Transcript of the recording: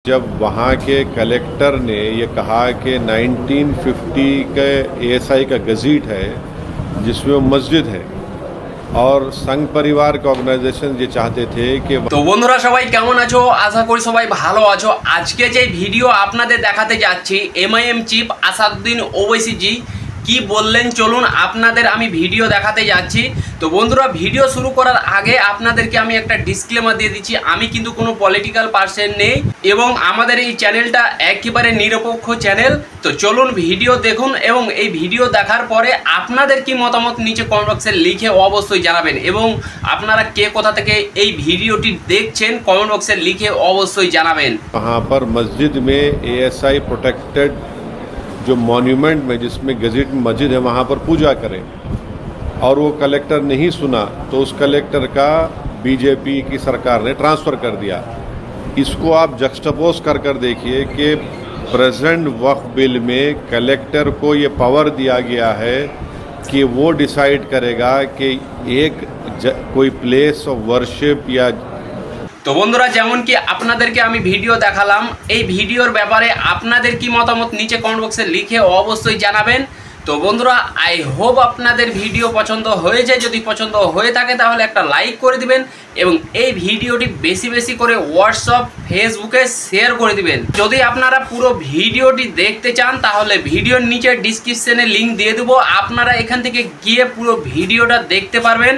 जब वहाँ के कलेक्टर ने ये कहा कि 1950 के एएसआई का गज़ीट है जिसमें वो मस्जिद है और संघ परिवार का ऑर्गेनाइजेशन ये चाहते थे कि तो बंधुरा सबाई केमन आछो आशा करी सबाई भालो आछो। आज के जे भिडियो आपनादेर देखाते जाচ্ছি एमआईएम चीफ आसादुद्दीन ओवैसी जी কি বললেন চলুন আপনাদের আমি ভিডিও দেখাতে যাচ্ছি। তো বন্ধুরা ভিডিও শুরু করার আগে আপনাদেরকে আমি একটা ডিসক্লেমার দিয়ে দিচ্ছি, আমি কিন্তু কোনো পলিটিক্যাল পার্সন নেই এবং আমাদের এই চ্যানেলটা একেবারে নিরপেক্ষ চ্যানেল। তো চলুন ভিডিও দেখুন এবং এই ভিডিও দেখার পরে আপনাদের কি মতামত নিচে কমেন্ট বক্সে লিখে অবশ্যই জানাবেন এবং আপনারা কে কোথা থেকে এই ভিডিওটি দেখছেন কমেন্ট বক্সে লিখে অবশ্যই জানাবেন। वहाँ पर मस्जिद में एएसआई प्रोटेक्टेड जो मॉन्यूमेंट में जिसमें गज़ेट में मस्जिद है वहाँ पर पूजा करें और वो कलेक्टर नहीं सुना तो उस कलेक्टर का बीजेपी की सरकार ने ट्रांसफ़र कर दिया। इसको आप जक्स्टपोज कर देखिए कि प्रेजेंट वक्फ बिल में कलेक्टर को ये पावर दिया गया है कि वो डिसाइड करेगा कि एक कोई प्लेस ऑफ वर्शिप या तो बंधुरा जेमन कि आपनादेरके आमी भिडियो देखालाम এই ভিডিওর ব্যাপারে আপনাদের কি মতামত নিচে কমেন্ট বক্সে লিখে অবশ্যই জানাবেন। তো বন্ধুরা আই হোপ আপনাদের ভিডিও পছন্দ হয়েছে, যদি পছন্দ হয়ে থাকে তাহলে একটা লাইক করে দিবেন এবং এই ভিডিওটি বেশি বেশি করে হোয়াটসঅ্যাপ ফেসবুকে শেয়ার করে দিবেন। যদি আপনারা পুরো ভিডিওটি দেখতে চান তাহলে ভিডিওর নিচে ডেসক্রিপশনে লিংক দিয়ে দেব, আপনারা এখান থেকে গিয়ে পুরো ভিডিওটা দেখতে পারবেন।